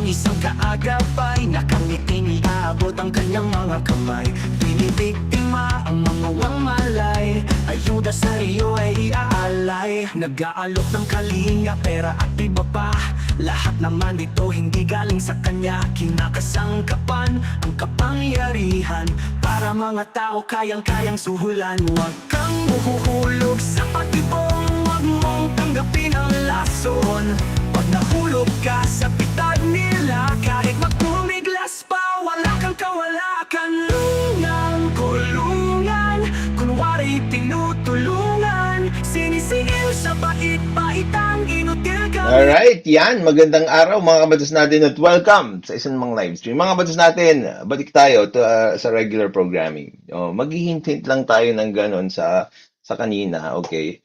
ng isang kaagapay, nakangiting iabot ang kanyang mga kamay. Binibiktima ang mga malay, ayuda sa iyo ay iaalay. Nag-aalok ng kalinga, pera at iba pa, lahat naman ito hindi galing sa kanya. Kinakasangkapan ang kapangyarihan, para mga tao kayang-kayang suhulan. Huwag kang mahuhulog sa patibong, huwag mong tanggapin ang lason. Pag nahulog ka sa pitag nila, kahit magpumiglas pa, wala kang kawalakan. Lungang kulungan, kunwari tinutulungan, sinisingil sa bait-baitang inutil kami. Alright, yan. Magandang araw mga kabatas natin at welcome sa isang mga live stream. Mga kabatas natin, balik tayo sa regular programming. Maghihint-hint lang tayo ng ganon sa kanina, okay?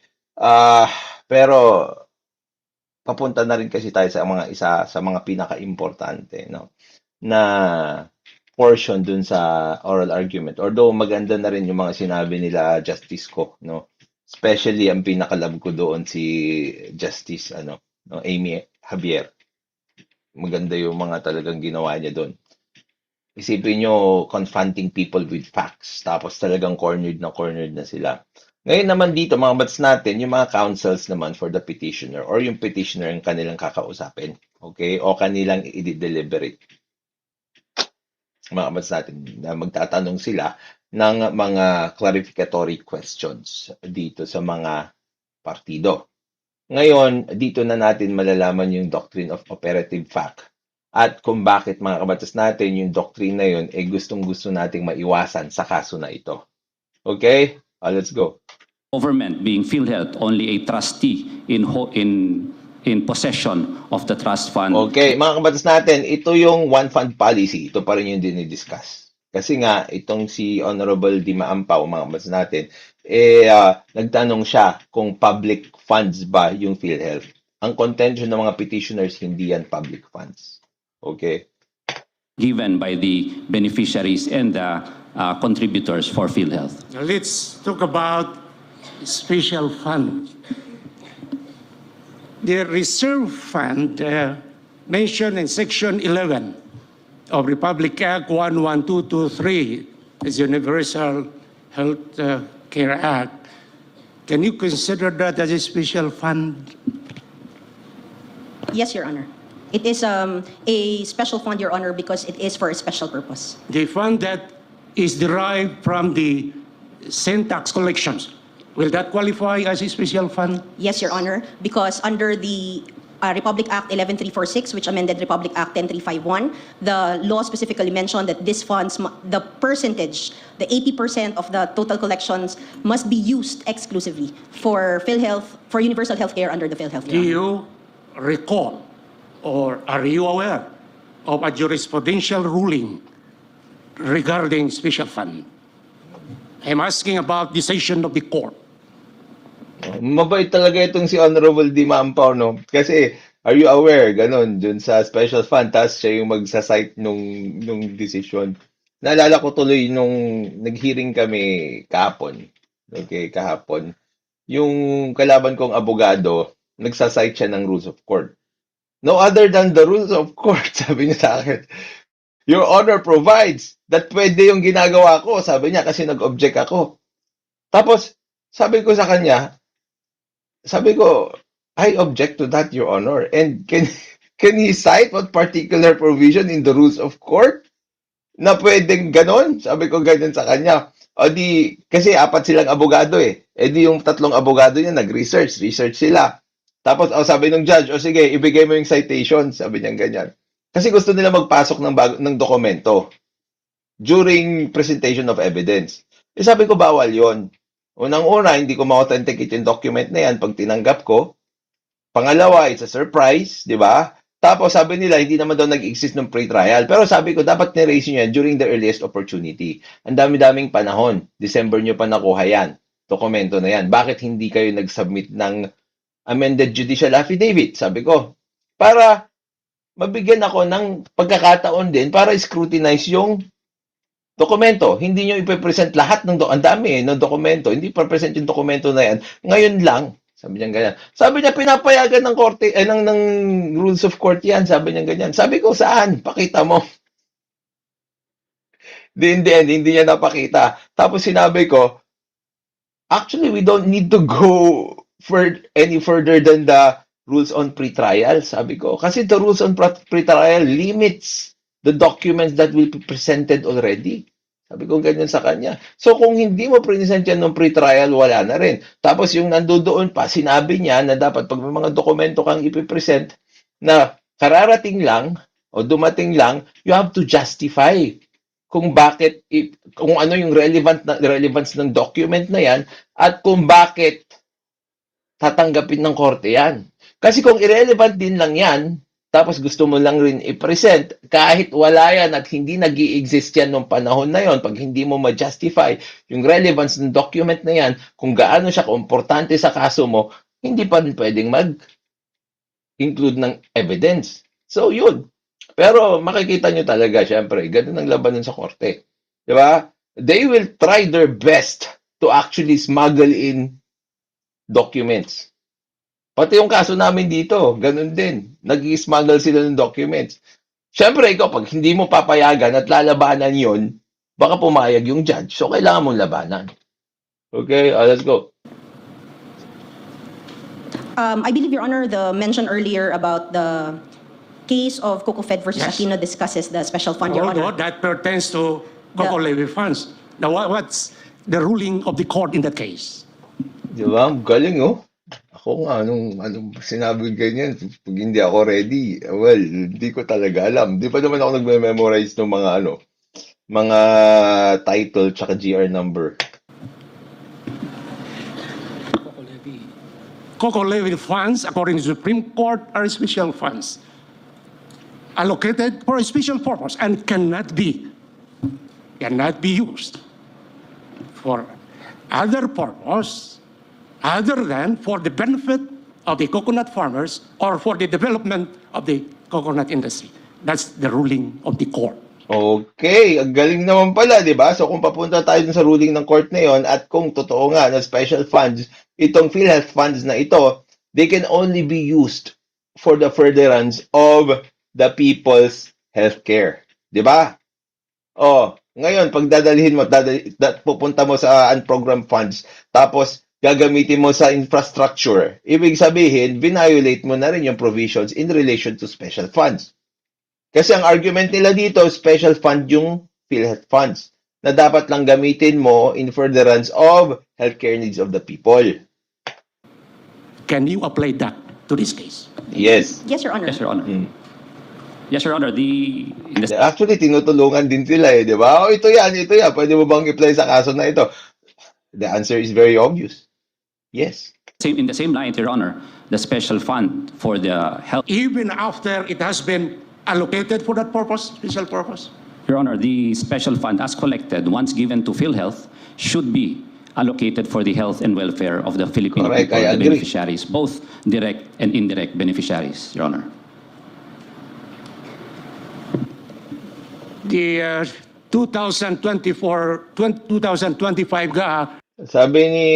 Pero papunta na rin kasi tayo sa mga sa mga pinaka-importante, no? Na portion dun sa oral argument. Although maganda na rin yung mga sinabi nila Justice ko, no? Especially ang pinakalab ko doon si Justice no, Amy Javier. Maganda yung mga talagang ginawa niya doon. Isipin nyo, confronting people with facts. Tapos talagang cornered na sila. Ngayon naman dito, mga bats natin, yung mga counsels naman for the petitioner or yung petitioner ang kanilang kakausapin. Okay? O kanilang i-deliberate. Mga bats natin, na magtatanong sila ng mga clarificatory questions dito sa mga partido. Ngayon, dito na natin malalaman yung doctrine of operative fact at kung bakit mga kabatas natin yung doctrine na yun gustong-gusto nating maiwasan sa kaso na ito. Okay? Let's go. Government being PhilHealth only a trustee in possession of the trust fund. Okay, mga kabatas natin, ito yung one fund policy. Ito pa rin yung dinidiscuss. Kasi nga, itong si Honorable Dima Ampao, mga kabatas natin, nagtanong siya kung public funds ba yung PhilHealth. Ang contention ng mga petitioners, hindi yan public funds. Okay? Given by the beneficiaries and the contributors for PhilHealth. Let's talk about special fund. The reserve fund mentioned in Section 11 of Republic Act 11223 is Universal Health Care Act. Can you consider that as a special fund? Yes, Your Honor. It is a special fund, Your Honor, because it is for a special purpose. The fund that is derived from the sin tax collections, will that qualify as a special fund? Yes, Your Honor, because under the Republic Act 11346, which amended Republic Act 10351, the law specifically mentioned that these funds, the percentage, the 80% of the total collections must be used exclusively for PhilHealth, for universal health care under the PhilHealth. Do you recall or are you aware of a jurisprudential ruling regarding special fund? I'm asking about decision of the court. Mabait talaga itong si Honorable Dima Ampao, no? Kasi, are you aware, ganon, dun sa special fund, tapos siya yung magsasite nung decision. Naalala ko tuloy nung nag-hearing kami kahapon. Okay, kahapon. Yung kalaban kong abogado, nagsasite siya ng rules of court. No other than the rules of court, sabi niya sa akin. Your Honor provides that pwede yung ginagawa ko, sabi niya, kasi nag-object ako. Tapos, sabi ko sa kanya, I object to that, Your Honor. And can he cite what particular provision in the rules of court na pwedeng ganon? Sabi ko ganyan sa kanya. O di, kasi apat silang abogado eh. E di yung tatlong abogado niya research sila. Tapos, sabi ng judge, sige, ibigay mo yung citation. Sabi niya ganyan. Kasi gusto nila magpasok ng dokumento during presentation of evidence. Sabi ko, bawal yon. Unang-una, hindi ko ma-authenticate yung document na yan pag tinanggap ko. Pangalawa, it's a surprise, di ba? Tapos sabi nila, hindi naman daw nag-exist ng pre-trial. Pero sabi ko, dapat ni-raise nyo yan during the earliest opportunity. Ang dami-daming panahon. December nyo pa nakuha yan. Dokumento na yan. Bakit hindi kayo nag-submit ng amended judicial affidavit? Sabi ko, para mabigyan ako ng pagkakataon din para scrutinize yung dokumento. Hindi nyo ipipresent lahat ng ang dami ng dokumento. Hindi pa-present yung dokumento na yan. Ngayon lang, Sabi niya ganyan. Sabi niya pinapayagan ng korte, ng rules of court yan. Sabi niya ganyan. Sabi ko, saan? Pakita mo. Hindi niya napakita. Tapos sinabi ko, actually, we don't need to go for any further than the rules on pretrial, sabi ko. Kasi the rules on pretrial limits the documents that will be presented already. Sabi ko ganyan sa kanya. So kung hindi mo present yan ng pretrial, wala na rin. Tapos yung nandoon pa, sinabi niya na dapat pag may mga dokumento kang ipipresent na kararating lang o dumating lang, you have to justify kung bakit, kung ano yung relevance ng document na yan at kung bakit tatanggapin ng korte yan. Kasi kung irrelevant din lang yan, tapos gusto mo lang rin i-present, kahit wala yan at hindi nag-i-exist yan nung panahon na yon, pag hindi mo ma-justify yung relevance ng document na yan, kung gaano siya importante sa kaso mo, hindi pa rin pwedeng mag-include ng evidence. So, yun. Pero makikita nyo talaga, syempre, ganun ang labanan sa korte. Di ba? They will try their best to actually smuggle in documents. Pati yung kaso namin dito, ganun din. Nag-i-smuggle sila ng documents. Syempre, ikaw, pag hindi mo papayagan at lalabanan yon, baka pumayag yung judge. So, kailangan mong labanan. Okay, let's go. I believe, Your Honor, the mention earlier about the case of Coco Fed versus Yes. Aquino discusses the special fund, Your Although Honor. that pertains to Coco Levy funds. Now, what's the ruling of the court in that case? Di ba? Galing, oh. Ako nga, anong sinabi ganyan, pag hindi ako ready, well, hindi ko talaga alam. Di pa naman ako nagme-memorize ng mga title tsaka GR number. Coco Levy funds, according to the Supreme Court, are special funds allocated for a special purpose and cannot be used for other purpose other than for the benefit of the coconut farmers or for the development of the coconut industry. That's the ruling of the court. Okay, ang galing naman pala, di ba? So kung papunta tayo dun sa ruling ng court na yon at kung totoo nga na special funds, itong PhilHealth funds na ito, they can only be used for the furtherance of the people's healthcare. Di ba? Oh, ngayon, pag dadalhin mo, pupunta mo sa unprogrammed funds, tapos gagamitin mo sa infrastructure, ibig sabihin, violate mo na rin yung provisions in relation to special funds. Kasi ang argument nila dito, special fund yung PhilHealth funds na dapat lang gamitin mo in furtherance of healthcare needs of the people. Can you apply that to this case? Yes. Yes, Your Honor. Yes, Your Honor. Yes, Your Honor. In the Actually, tinutulungan din sila di ba? Oh, ito yan. Pwede mo bang i-apply sa kaso na ito? The answer is very obvious. Yes. in the same line, Your Honor, the special fund for the health. Even after it has been allocated for that purpose, special purpose? Your Honor, the special fund as collected, once given to PhilHealth, should be allocated for the health and welfare of the Filipino Correct, people, I the agree. beneficiaries, both direct and indirect beneficiaries, Your Honor. The 2025 Sabi ni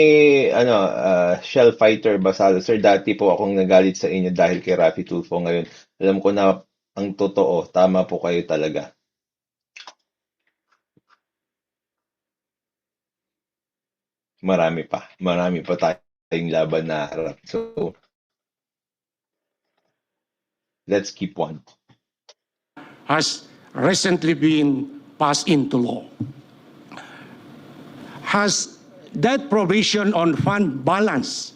Shell Fighter Basalo, Sir, dati po akong nagalit sa inyo dahil kay Raffy Tulfo. Ngayon, alam ko na ang totoo, tama po kayo talaga. Marami pa tayong laban na harap. So, let's keep one. has recently been passed into law. Has that provision on fund balance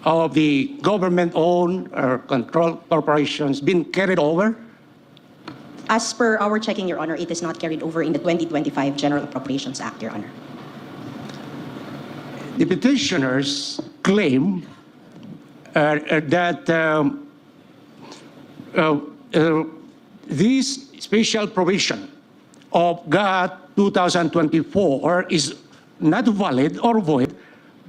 of the government-owned or controlled corporations been carried over? As per our checking, Your Honor, it is not carried over in the 2025 General Appropriations Act, Your Honor. The petitioners claim that this special provision of GAT 2024 is not valid or void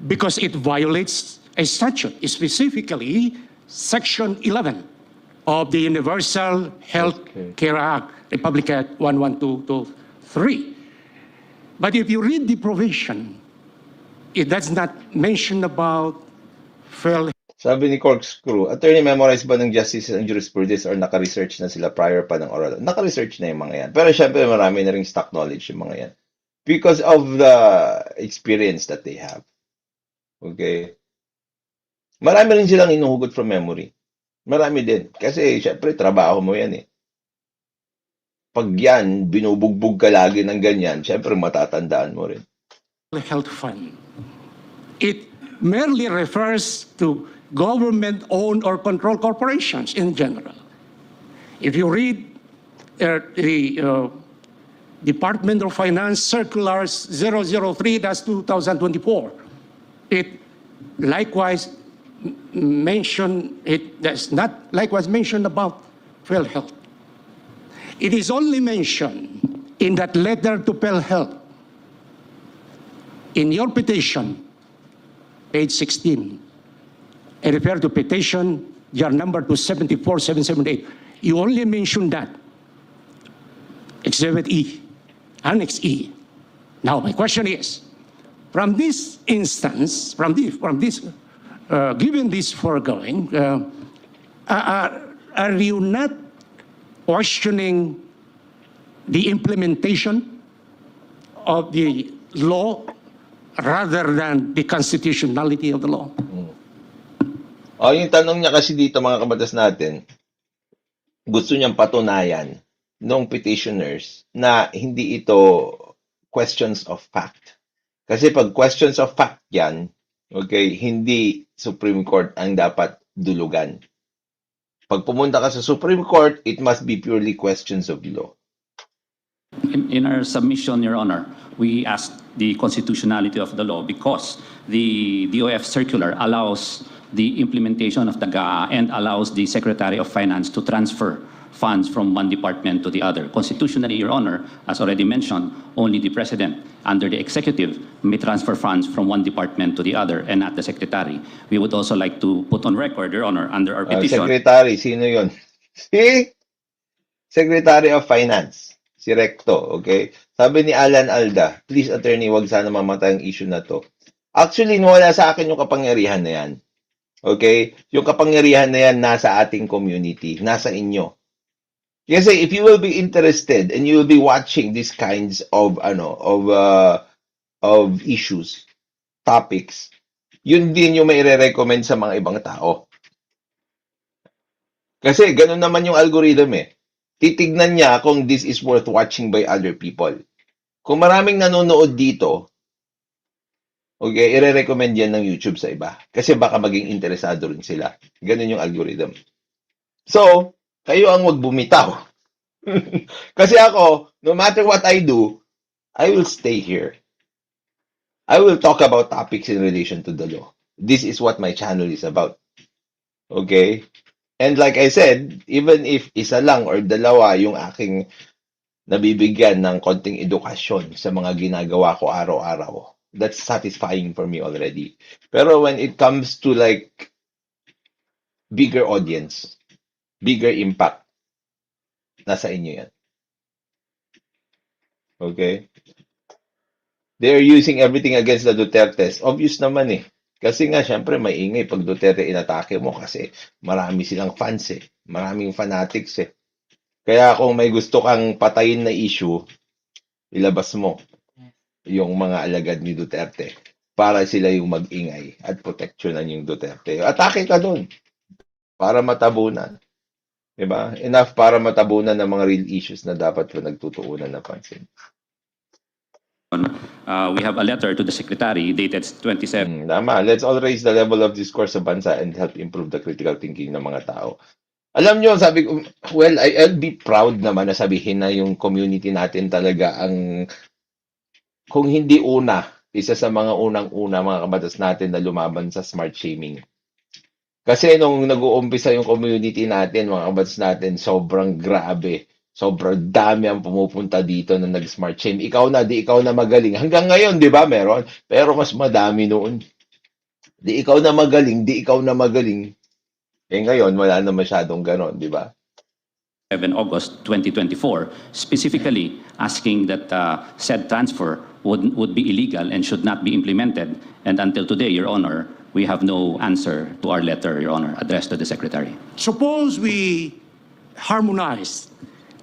because it violates a statute, specifically Section 11 of the Universal Health Care Act, Republic Act 11223. But if you read the provision, it does not mention about PhilHealth Sabi ni Corkscrew, attorney, memorize ba ng justice ang jurisprudence or naka-research na sila prior pa ng oral? Naka-research na yung mga yan. Pero syempre, marami na ring stock knowledge yung mga yan. Because of the experience that they have. Okay? Marami rin silang inuhugot from memory. Marami din. Kasi syempre, trabaho mo yan eh. Pag yan, binubugbog ka lagi ng ganyan, syempre matatandaan mo rin. Fund. It merely refers to government-owned or controlled corporations in general. If you read the Department of Finance Circulars 003-2024, it likewise does not likewise mention about PhilHealth. It is only mentioned in that letter to PhilHealth. In your petition, page 16, I refer to petition, your number 274778. You only mention that. Exhibit E, Annex E. Now, my question is, from this instance, given this foregoing, are you not questioning the implementation of the law rather than the constitutionality of the law? Oh, yung tanong niya kasi dito mga kabatas natin, gusto niyang patunayan ng petitioners na hindi ito questions of fact. Kasi pag questions of fact yan, okay, hindi Supreme Court ang dapat dulugan. Pag pumunta ka sa Supreme Court, it must be purely questions of law. In our submission, Your Honor, we asked the constitutionality of the law because the DOF circular allows the implementation of the GAA and allows the Secretary of Finance to transfer funds from one department to the other. Constitutionally, Your Honor, as already mentioned, only the President under the executive may transfer funds from one department to the other and not the Secretary. We would also like to put on record, Your Honor, under our petition. Secretary, sino yun? Si Secretary of Finance, si Recto, okay? Sabi ni Alan Alda, please attorney, wag sana mamatay ang issue na to. Actually, wala sa akin yung kapangyarihan na yan. Okay? Yung kapangyarihan na yan nasa ating community, nasa inyo. Kasi if you will be interested and you will be watching these kinds of issues, topics, yun din yung may recommend sa mga ibang tao. Kasi ganun naman yung algorithm eh. Titignan niya kung this is worth watching by other people. Kung maraming nanonood dito, okay, i-recommend yan ng YouTube sa iba. Kasi baka maging interesado rin sila. Ganun yung algorithm. So, kayo ang wag bumitaw. Kasi ako, no matter what I do, I will stay here. I will talk about topics in relation to the law. This is what my channel is about. Okay? And like I said, even if isa lang or dalawa yung aking nabibigyan ng konting edukasyon sa mga ginagawa ko araw-araw, that's satisfying for me already. Pero when it comes to like bigger audience, bigger impact, nasa inyo yan. Okay? They're using everything against the Dutertes. Obvious naman eh. Kasi nga, syempre, maingay pag Duterte inatake mo kasi marami silang fans eh. Maraming fanatics eh. Kaya kung may gusto kang patayin na issue, ilabas mo yung mga alagad ni Duterte para sila yung mag-ingay at proteksyonan yung Duterte. Atake ka dun para matabunan. Diba? Enough para matabunan ng mga real issues na dapat po nagtutuunan na pansin. We have a letter to the Secretary dated 27. Tama. Let's all raise the level of discourse sa bansa and help improve the critical thinking ng mga tao. Alam nyo, sabi ko, well, I'll be proud naman na sabihin na yung community natin talaga ang, kung hindi una, isa sa mga unang-una mga kabatas natin na lumaban sa smart shaming. Kasi nung nag-uumpisa yung community natin, mga kabatas natin, sobrang grabe. Sobrang dami ang pumupunta dito na nag-smart shame. Ikaw na, di ikaw na magaling. Hanggang ngayon, di ba, meron? Pero mas madami noon. Di ikaw na magaling, di ikaw na magaling. Eh ngayon, wala na masyadong ganon, di ba? 7 August 2024, specifically asking that said transfer would be illegal and should not be implemented. And until today, Your Honor, we have no answer to our letter, Your Honor, addressed to the Secretary. Suppose we harmonize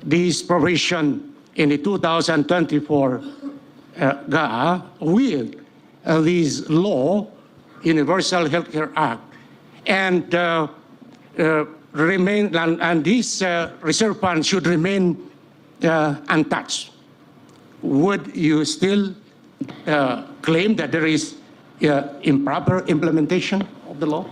this provision in the 2024 GAA with this law, Universal Healthcare Act, and remain, and this reserve fund should remain untouched. Would you still claim that there is improper implementation of the law?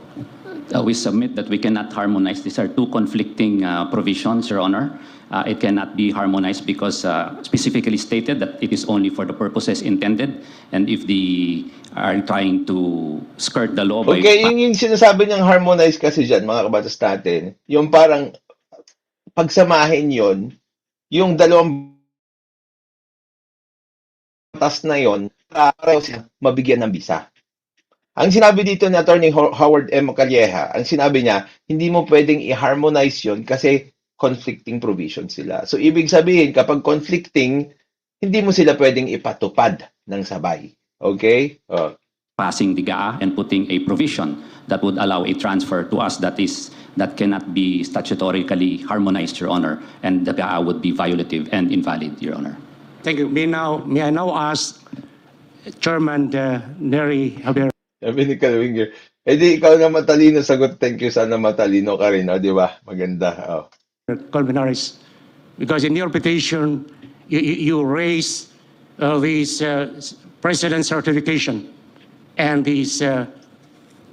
We submit that we cannot harmonize. These are two conflicting provisions, Your Honor. It cannot be harmonized because specifically stated that it is only for the purposes intended. And if they are trying to skirt the law by... Okay, yung sinasabi niyang harmonize kasi dyan, mga kabatas natin, yung parang pagsamahin yon, yung dalawang batas na yon, para siya mabigyan ng bisa. Ang sinabi dito ni Attorney Howard M. Calleja, ang sinabi niya, hindi mo pwedeng i-harmonize yon kasi conflicting provisions sila. So, ibig sabihin, kapag conflicting, hindi mo sila pwedeng ipatupad ng sabay. Okay? Passing the GAA and putting a provision that would allow a transfer to us that cannot be statutorically harmonized, Your Honor, and the GAA would be violative and invalid, Your Honor. Thank you. May I now ask Chairman Nery Javier. Sabi ni Calwinger, di ikaw na matalino sagot. Thank you. Sana matalino ka rin. Di ba? Maganda. Colmenares, because in your petition, you raise this President certification and this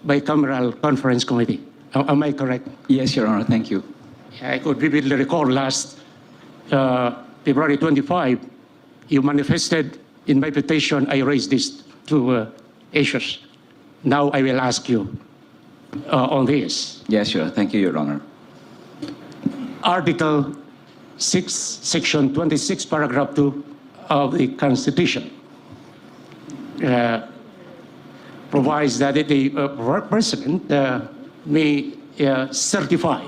bicameral conference committee. Am I correct? Yes, Your Honor. Thank you. I could vividly recall last February 25, you manifested in my petition, I raised these two issues. Now I will ask you on this. Yes, sure. Thank you, Your Honor. Article 6, Section 26, Paragraph 2 of the Constitution provides that the President may certify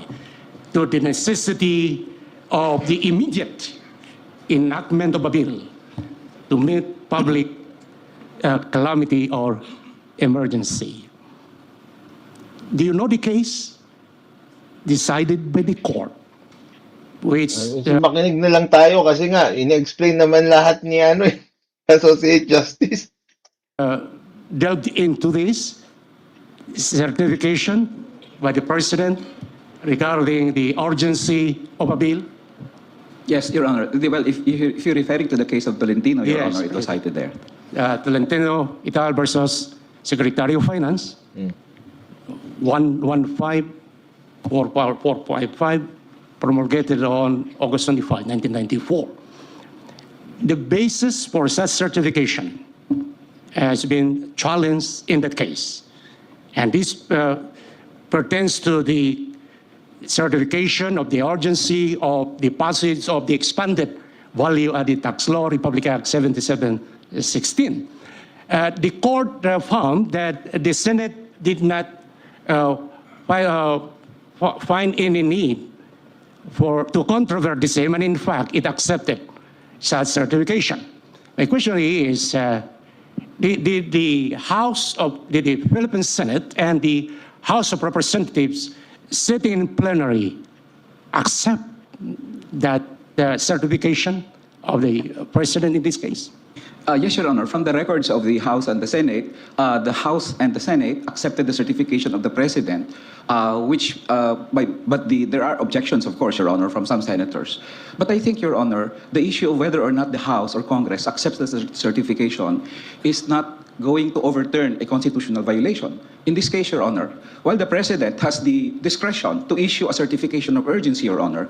to the necessity of the immediate enactment of a bill to meet public calamity or emergency. Do you know the case decided by the court? Which Makinig na lang tayo kasi nga, in-explain naman lahat ni Associate Justice. delved into this certification by the President regarding the urgency of a bill? Yes, Your Honor. Well, if you're referring to the case of Tolentino, Your Yes. Honor, it was cited there. Tolentino et al. Versus Secretary of Finance, 115-455, promulgated on August 25, 1994. The basis for such certification has been challenged in that case. And this pertains to the certification of the urgency of the passage of the expanded value-added tax law, Republic Act 7716. The court found that the Senate did not find any need to controvert the same, and in fact, it accepted such certification. My question is, the Philippine Senate and the House of Representatives sitting in plenary accept that certification of the President in this case? Yes, Your Honor. From the records of the House and the Senate accepted the certification of the President, there are objections, of course, Your Honor, from some senators. But I think, Your Honor, the issue of whether or not the House or Congress accepts the certification is not going to overturn a constitutional violation. In this case, Your Honor, while the President has the discretion to issue a certification of urgency, Your Honor,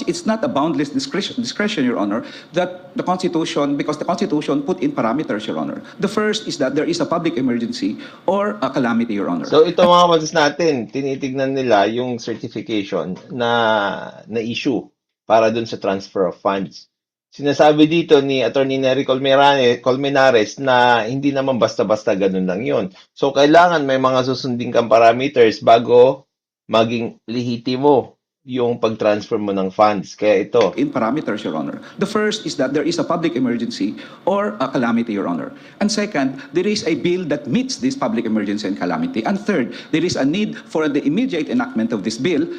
it's not a boundless discretion, Your Honor, that the Constitution, because the Constitution put in parameters, Your Honor. The first is that there is a public emergency or a calamity, Your Honor. So, ito mga kabatas natin, tinitignan nila yung certification na issue para dun sa transfer of funds. Sinasabi dito ni Attorney Nery Colmenares na hindi naman basta-basta ganun lang yun. So, kailangan may mga susundin kang parameters bago maging lehitimo yung pag-transfer mo ng funds. Kaya ito, in parameters, Your Honor. The first is that there is a public emergency or a calamity, Your Honor. And second, there is a bill that meets this public emergency and calamity. And third, there is a need for the immediate enactment of this bill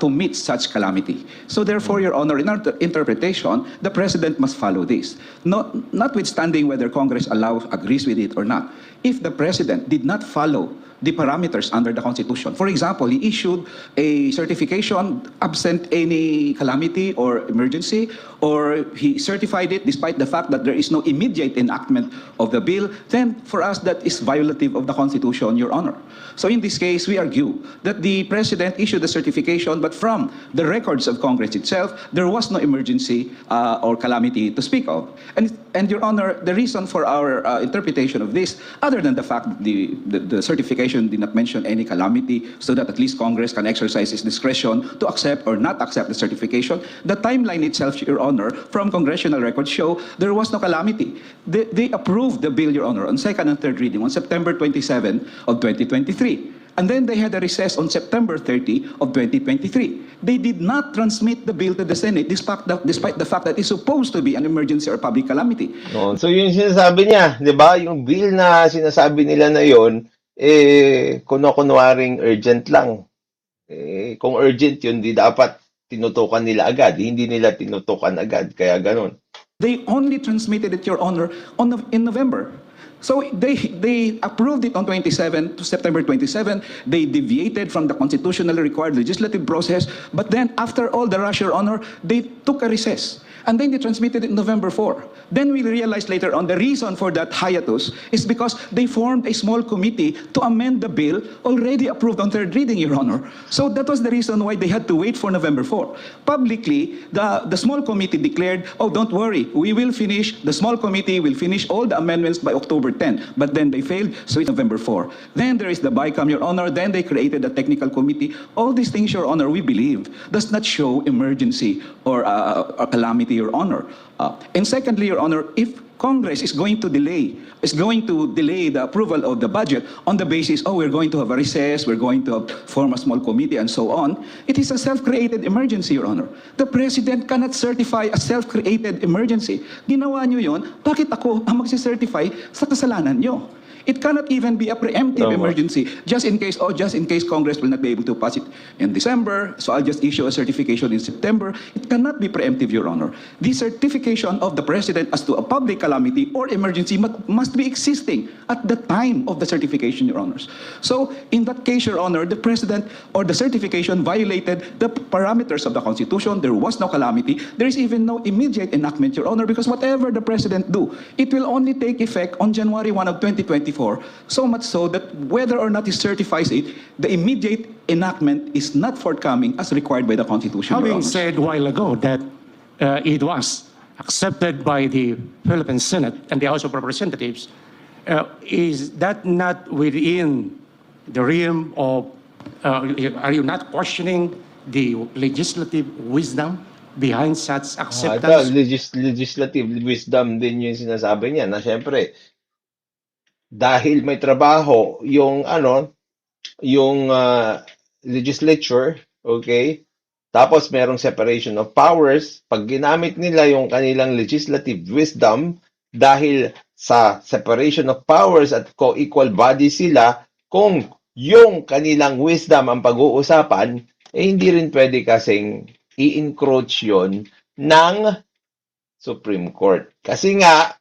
to meet such calamity. So therefore, Your Honor, in our interpretation, the President must follow this. Notwithstanding whether Congress agrees with it or not, if the President did not follow the parameters under the Constitution. For example, he issued a certification absent any calamity or emergency, or he certified it despite the fact that there is no immediate enactment of the bill, then for us that is violative of the Constitution, Your Honor. So in this case, we argue that the President issued the certification, but from the records of Congress itself, there was no emergency or calamity to speak of. And Your Honor, the reason for our interpretation of this, other than the fact that the certification did not mention any calamity, so that at least Congress can exercise its discretion to accept or not accept the certification, the timeline itself, Your Honor, from congressional records show there was no calamity. They approved the bill, Your Honor, on second and third reading on September 27 of 2023. And then they had a recess on September 30 of 2023. They did not transmit the bill to the Senate despite the fact that it's supposed to be an emergency or public calamity. no? So yung sinasabi niya, 'di ba? Yung bill na sinasabi nila na 'yon, kunwaring urgent lang. Kung urgent 'yun, di dapat tinutukan nila agad. Hindi nila tinutukan agad, kaya ganun. They only transmitted it, Your Honor, in November. So they approved it on September 27. They deviated from the constitutionally required legislative process. But then after all the rush, Your Honor, they took a recess. And then they transmitted it November 4. Then we realized later on the reason for that hiatus is because they formed a small committee to amend the bill already approved on third reading, Your Honor. So that was the reason why they had to wait for November 4. Publicly, the small committee declared, oh, don't worry, the small committee will finish all the amendments by October 10. But then they failed, so it's November 4. Then there is the BICAM, Your Honor. Then they created a technical committee. All these things, Your Honor, we believe does not show emergency or a calamity, Your Honor. And secondly, Your Honor, if Congress is going to delay the approval of the budget on the basis, oh, we're going to have a recess, we're going to form a small committee, and so on, it is a self-created emergency, Your Honor. The President cannot certify a self-created emergency. Ginawa nyo yun, bakit ako ang magsicertify sa kasalanan nyo? It cannot even be a preemptive emergency. Just in case Congress will not be able to pass it in December, so I'll just issue a certification in September. It cannot be preemptive, Your Honor. The certification of the President as to a public calamity or emergency must be existing at the time of the certification, Your Honors. So in that case, Your Honor, the President or the certification violated the parameters of the Constitution. There was no calamity. There is even no immediate enactment, Your Honor, because whatever the President do, it will only take effect on January 1 of 2024. So much so that whether or not he certifies it, the immediate enactment is not forthcoming as required by the Constitution, Your Having Honors. said a while ago that it was accepted by the Philippine Senate and the House of Representatives, is that not within the realm of, are you not questioning the legislative wisdom behind such Ito, acceptance? legislative wisdom din yung sinasabi niya na syempre, dahil may trabaho yung legislature, okay? Tapos merong separation of powers, pag ginamit nila yung kanilang legislative wisdom dahil sa separation of powers at co-equal body sila, kung yung kanilang wisdom ang pag-uusapan, hindi rin pwede kasing i-encroach yon ng Supreme Court. Kasi nga,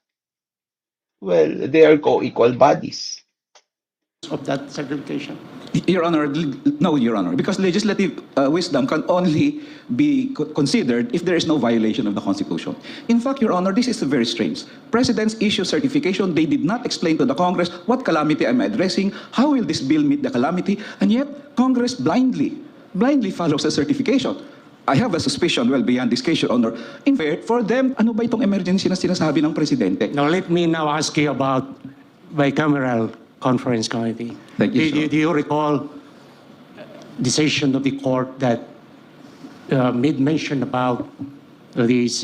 well, they are co-equal bodies. Of that certification? Your Honor, no, Your Honor, because legislative wisdom can only be considered if there is no violation of the Constitution. In fact, Your Honor, this is very strange. Presidents issue certification, they did not explain to the Congress what calamity I'm addressing, how will this bill meet the calamity, and yet Congress blindly follows the certification. I have a suspicion, well, beyond this case, Your Honor. In fact, for them, ano ba itong emergency na sinasabi ng Presidente? Now, let me now ask you about bicameral conference committee. Thank you, sir. Do you recall decision of the court that made mention about this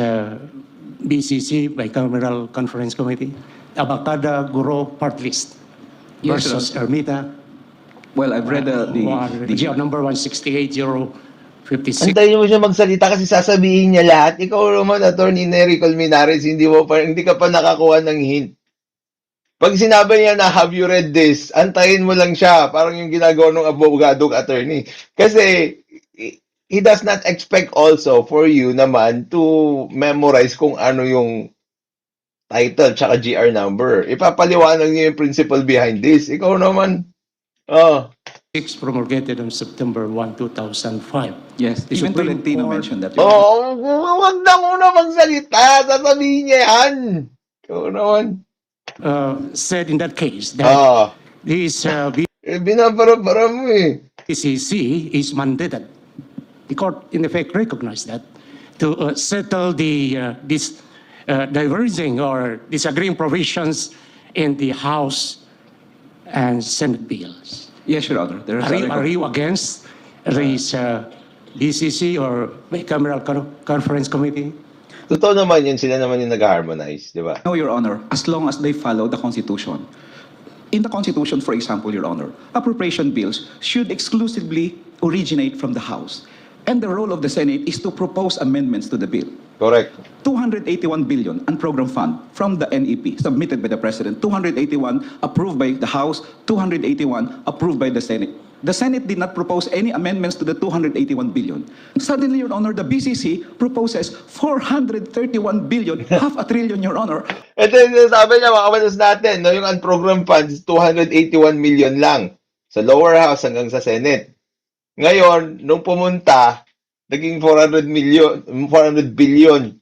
BCC, bicameral conference committee, Abacada Guro part list Yes, versus Ermita? Well, I've read the GR number 1680. 56. Antayin mo siya magsalita kasi sasabihin niya lahat. Ikaw naman, Attorney Nery Colmenares, hindi ka pa nakakuha ng hint. Pag sinabi niya na, have you read this? Antayin mo lang siya. Parang yung ginagawa ng abogadong attorney. Kasi, he does not expect also for you naman to memorize kung ano yung title tsaka GR number. Ipapaliwanag niyo yung principle behind this. Ikaw naman, oh. 6 promulgated on September 1, 2005. Yes, The even Supreme Tolentino Court- mentioned that, Your Honor. Wag na muna magsalita. Sasabihin niya yan. Ikaw naman. Said in that case that Ah, this binabara-bara mo eh. BCC is mandated. The court, in effect, recognized that to settle these diverging or disagreeing provisions in the House and Senate bills. Yes, Your Honor. There is Are you against this BCC or Bicameral Conference Committee? Totoo naman yun, sila naman yung nag-harmonize, di ba? No, Your Honor, as long as they follow the Constitution. In the Constitution, for example, Your Honor, appropriation bills should exclusively originate from the House. And the role of the Senate is to propose amendments to the bill. Correct. 281 billion unprogrammed fund from the NEP submitted by the President. 281 approved by the House, 281 approved by the Senate. The Senate did not propose any amendments to the 281 billion. Suddenly, Your Honor, the BCC proposes 431 billion, half a trillion, Your Honor. Ito yung sabi niya, mga kabatas natin, no, yung unprogrammed funds, 281 million lang sa lower house hanggang sa Senate. Ngayon, nung pumunta, naging 400 billion.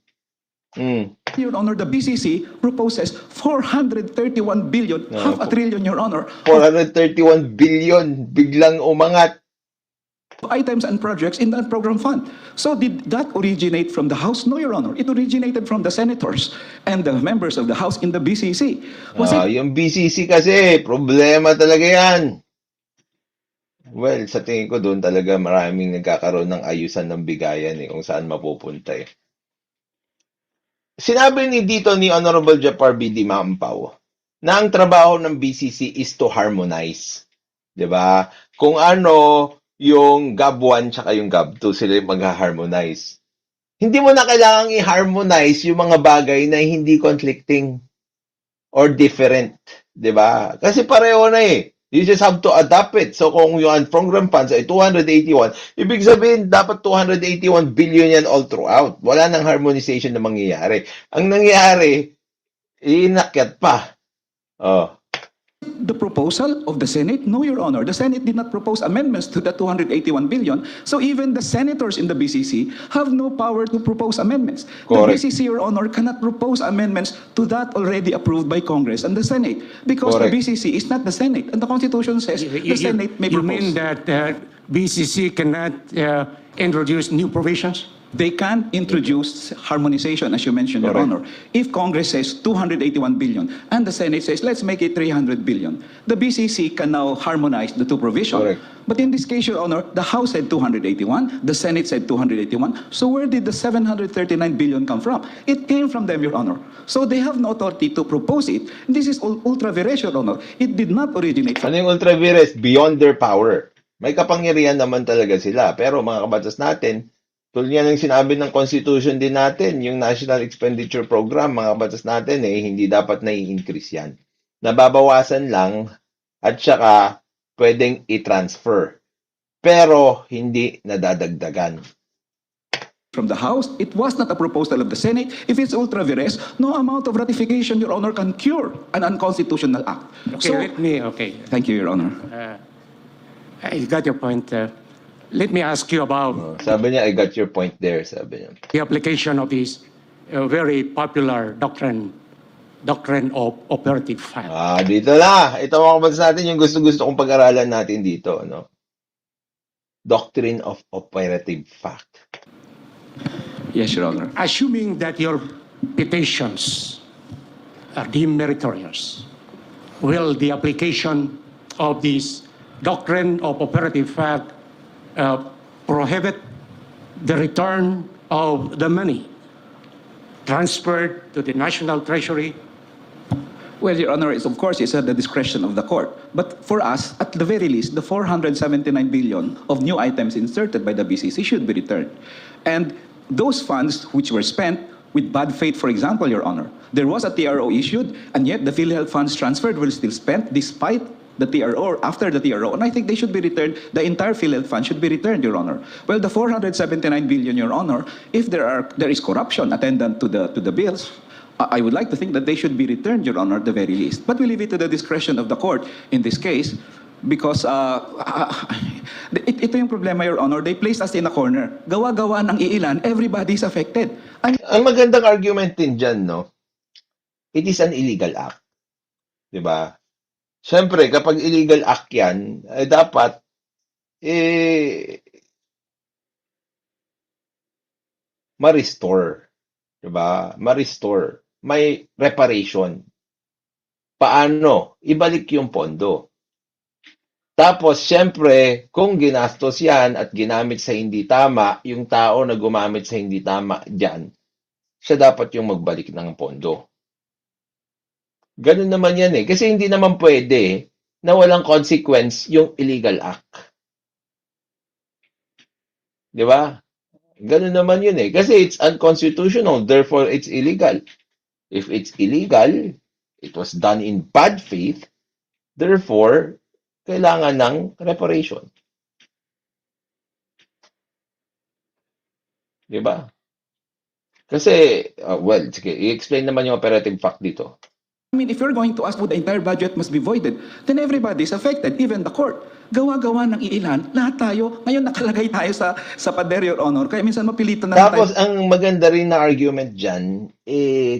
Your Honor, the BCC proposes 431 billion, half a trillion, Your Honor, 431 billion, biglang umangat. items and projects in that program fund. So did that originate from the House? No, Your Honor. It originated from the senators and the members of the House in the BCC. Was it? Yung BCC kasi, problema talaga yan. Well, sa tingin ko doon talaga maraming nagkakaroon ng ayusan ng bigayan kung saan mapupunta eh. Sinabi ni Honorable Japar B. Di Mampaw na ang trabaho ng BCC is to harmonize. 'Di ba? Kung ano yung GAB 1 tsaka yung GAB 2 sila yung mag-harmonize. Hindi mo na kailangang i-harmonize yung mga bagay na hindi conflicting or different, 'di ba? Kasi pareho na eh. You just have to adapt it. So kung yung program funds ay 281, ibig sabihin dapat 281 billion yan all throughout. Wala nang harmonization na mangyayari. Ang nangyayari, inakyat pa. Oh. The proposal of the Senate? No, Your Honor. The Senate did not propose amendments to the 281 billion. So even the senators in the BCC have no power to propose amendments. Correct. The BCC, Your Honor, cannot propose amendments to that already approved by Congress and the Senate because Correct. the BCC is not the Senate. And the Constitution says the Senate may You propose. mean that BCC cannot introduce new provisions? They can introduce harmonization, as you mentioned, Your Correct. Honor. If Congress says 281 billion and the Senate says, let's make it 300 billion, the BCC can now harmonize the two provisions. Correct. But in this case, Your Honor, the House said 281, the Senate said 281. So where did the 739 billion come from? It came from them, Your Honor. So they have no authority to propose it. This is ultra vires, Your Honor. It did not originate from Ano yung ultra vires? Beyond their power. May kapangyarihan naman talaga sila. Pero mga kabatas natin, tulad yan ang sinabi ng Constitution din natin, yung National Expenditure Program, mga kabatas natin, hindi dapat nai-increase yan. Nababawasan lang at saka pwedeng i-transfer. Pero hindi nadadagdagan. from the House. It was not a proposal of the Senate. If it's ultra vires, no amount of ratification, Your Honor, can cure an unconstitutional act. Okay, Thank you, Your Honor. I got your point. Let me ask you about Sabi niya, I got your point there, sabi niya. the application of this very popular doctrine of operative fact. Dito na. Ito mga kabatas natin, yung gusto-gusto kong pag-aralan natin dito. No? Doctrine of operative fact. Yes, Your Honor. Assuming that your petitions are deemed meritorious, will the application of this doctrine of operative fact prohibit the return of the money transferred to the National Treasury? Well, Your Honor, of course, it's at the discretion of the court. But for us, at the very least, the 479 billion of new items inserted by the BCC should be returned. And those funds which were spent with bad faith, for example, Your Honor, there was a TRO issued, and yet the PhilHealth funds transferred were still spent despite the TRO or after the TRO, and I think they should be returned. The entire PhilHealth fund should be returned, Your Honor. Well, the 479 billion, Your Honor, if there is corruption attendant to the bills, I would like to think that they should be returned, Your Honor, at the very least. But we leave it to the discretion of the court in this case because ito yung problema, Your Honor. They placed us in a corner. Gawa-gawa ng iilan, everybody's affected. Ang magandang argument din dyan, no? It is an illegal act. Diba? Siyempre, kapag illegal act yan, dapat, ma-restore. Diba? Ma-restore. May reparation. Paano? Ibalik yung pondo. Tapos, siyempre, kung ginastos yan at ginamit sa hindi tama, yung tao na gumamit sa hindi tama dyan, siya dapat yung magbalik ng pondo. Ganun naman yan eh. Kasi hindi naman pwede na walang consequence yung illegal act. Di ba? Ganun naman yun eh. Kasi it's unconstitutional, therefore it's illegal. If it's illegal, it was done in bad faith, therefore, kailangan ng reparation. Di ba? Kasi, well, sige, i-explain naman yung operative fact dito. I mean, if you're going to ask would the entire budget must be voided, then everybody's affected, even the court. Gawa-gawa ng iilan, lahat tayo, ngayon nakalagay tayo sa pader, Your Honor, kaya minsan mapilitan na Tapos, tayo. ang maganda rin na argument dyan,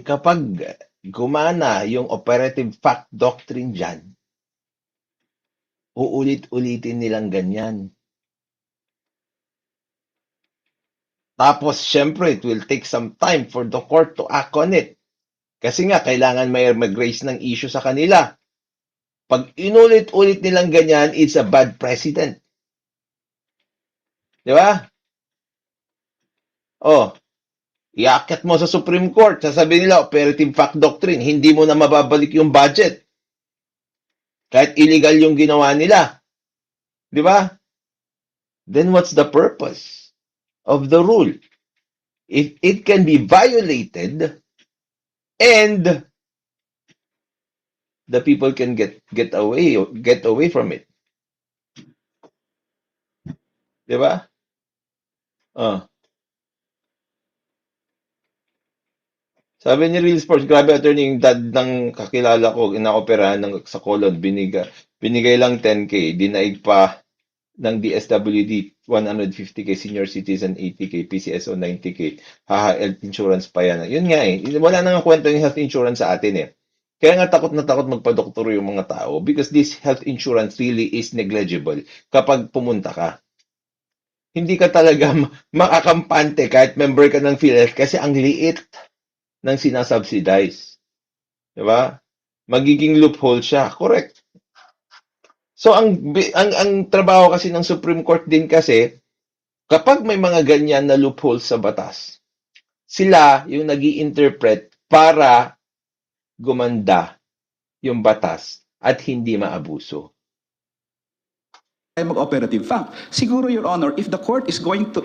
kapag gumana yung operative fact doctrine dyan, uulit-ulitin nilang ganyan. Tapos, syempre, it will take some time for the court to act on it. Kasi nga, kailangan may mag-raise ng issue sa kanila. Pag inulit-ulit nilang ganyan, it's a bad precedent. Di ba? Oh, iakyat mo sa Supreme Court, sasabihin nila, operative fact doctrine, hindi mo na mababalik yung budget. Kahit illegal yung ginawa nila. Di ba? Then what's the purpose of the rule? If it can be violated, and the people can get away from it. Diba? Sabi ni Real Sports, grabe attorney, yung dad ng kakilala ko, inaoperahan sa Colon, binigay lang 10K, dinaig pa ng DSWD 150K, senior citizen 80K, PCSO 90K, health insurance pa yan. Yun nga eh, wala nang kwento yung health insurance sa atin eh. Kaya nga takot na takot magpa-doktor yung mga tao because this health insurance really is negligible kapag pumunta ka. Hindi ka talaga makakampante kahit member ka ng PhilHealth kasi ang liit ng sinasubsidize. Diba? Magiging loophole siya. Correct. So ang trabaho kasi ng Supreme Court din kasi kapag may mga ganyan na loopholes sa batas, sila yung nag-i-interpret para gumanda yung batas at hindi maabuso. Mag-operative fact. Siguro, Your Honor, if the court is going to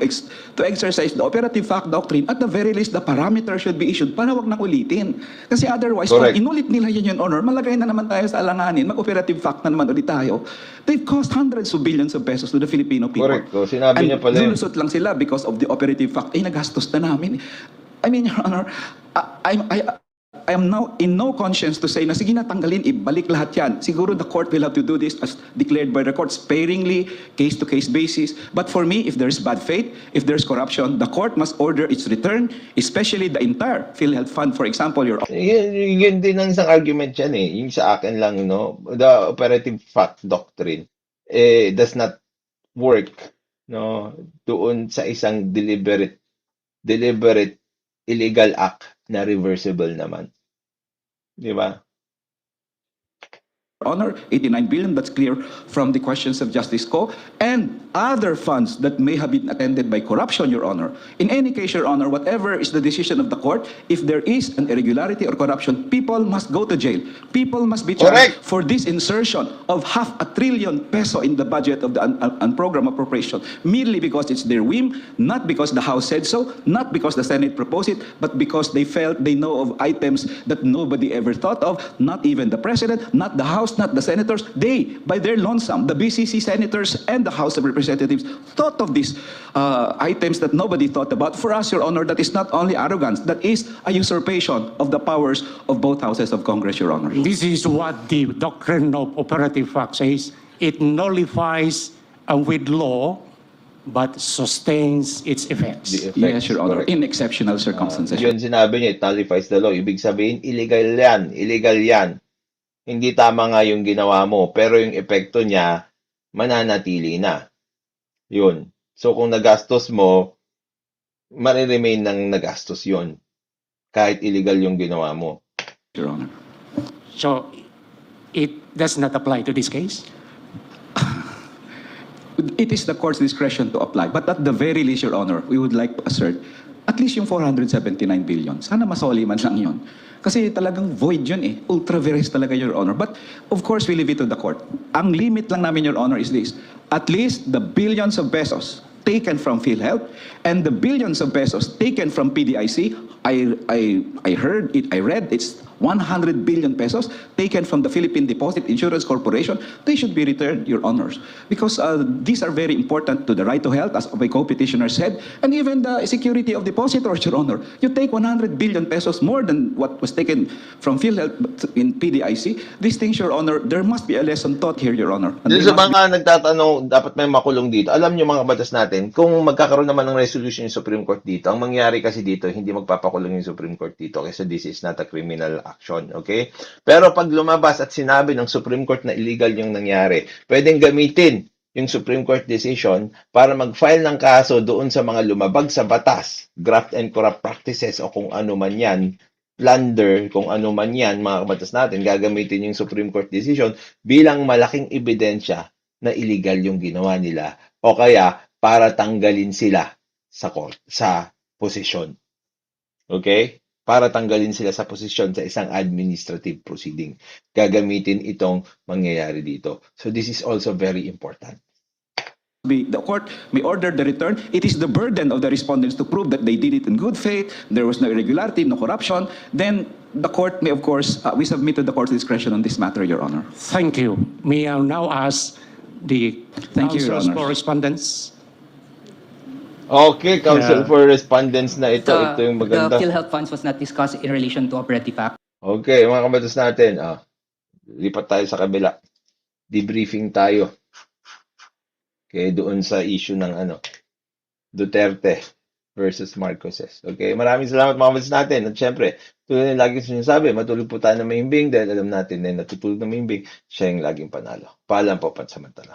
exercise the operative fact doctrine, at the very least, the parameter should be issued para wag nang ulitin. Kasi otherwise, Correct. kung inulit nila yun, Your Honor, malagay na naman tayo sa alanganin, mag-operative fact na naman ulit tayo. They've cost hundreds of billions of pesos to the Filipino people. Correct. So, sinabi niya pala yun. lulusot lang sila because of the operative fact. Nagastos na namin. I mean, Your Honor, I am now in no conscience to say na sige na tanggalin, ibalik lahat yan. Siguro the court will have to do this as declared by the court, sparingly, case-to-case basis. But for me, if there's bad faith, if there's corruption, the court must order its return, especially the entire PhilHealth fund, for example, Your Honor. Yun din ang isang argument yan eh. Yung sa akin lang, no? The operative fact doctrine does not work, no? Doon sa isang deliberate illegal act na reversible naman. Di ba? Honor, 89 billion, that's clear from the questions of Justice Ko, and other funds that may have been attended by corruption, Your Honor. In any case, Your Honor, whatever is the decision of the court, if there is an irregularity or corruption, people must go to jail. People must be charged Correct. for this insertion of 500 billion peso in the budget of the unprogrammed appropriation, merely because it's their whim, not because the House said so, not because the Senate proposed it, but because they felt they know of items that nobody ever thought of, not even the President, not the House, not the senators. They, by their lonesome, the BCC senators and the House of Representatives thought of these items that nobody thought about. For us, Your Honor, that is not only arrogance, that is a usurpation of the powers of both houses of Congress, Your Honor. This is what the doctrine of operative fact says. It nullifies with law, but sustains its effects. The effects, Yes, Your Honor, correct. in exceptional circumstances. Yun sinabi niya, it nullifies the law. Ibig sabihin, illegal yan. Illegal yan. Hindi tama nga yung ginawa mo, pero yung epekto niya, mananatili na. Yun. So, kung nagastos mo, mariremain ng nagastos yun. Kahit illegal yung ginawa mo. Your Honor. So it does not apply to this case? It is the court's discretion to apply. But at the very least, Your Honor, we would like to assert, at least yung 479 billion, sana masoli man lang yun. Kasi talagang void yun eh. Ultra vires talaga, Your Honor. But of course, we leave it to the court. Ang limit lang namin, Your Honor, is this. At least the billions of pesos taken from PhilHealth and the billions of pesos taken from PDIC, I heard it, I read it's 100 billion pesos taken from the Philippine Deposit Insurance Corporation. They should be returned, Your Honors, because these are very important to the right to health, as my co-petitioner said, and even the security of depositors, Your Honor. You take 100 billion pesos more than what was taken from PhilHealth in PDIC. These things, Your Honor, there must be a lesson taught here, Your Honor. And Dun there sa must be- mga nagtatanong, dapat may makulong dito. Alam niyo mga batas natin, kung magkakaroon naman ng resolution yung Supreme Court dito, ang mangyari kasi dito, hindi magpapakulong yung Supreme Court dito kasi this is not a criminal action, okay? Pero pag lumabas at sinabi ng Supreme Court na illegal yung nangyari, pwedeng gamitin yung Supreme Court decision para mag-file ng kaso doon sa mga lumabag sa batas, graft and corrupt practices o kung ano man yan, plunder, kung ano man yan, mga kabatas natin, gagamitin yung Supreme Court decision bilang malaking ebidensya na illegal yung ginawa nila o kaya para tanggalin sila sa court, sa posisyon. Okay? Para tanggalin sila sa posisyon sa isang administrative proceeding. Gagamitin itong mangyayari dito. So this is also very important. The court may order the return. It is the burden of the respondents to prove that they did it in good faith, there was no irregularity, no corruption. Then the court may, of course, we submit to the court's discretion on this matter, Your Honor. Thank you. May I now ask the Thank you, Your counsels Honor. for respondents? Okay, counsel Yeah. for respondents na ito. Ito yung maganda. The PhilHealth funds was not discussed in relation to Operative Act. Okay, mga kabatas natin. Lipat tayo sa kabila. Debriefing tayo. Okay, doon sa issue ng Duterte versus Marcoses. Okay, maraming salamat mga kabatas natin. At syempre, tulad ng lagi sinasabi, matulog po tayo na mahimbing dahil alam natin na natutulog na mahimbing, siya yung laging panalo. Paalam po pansamantala.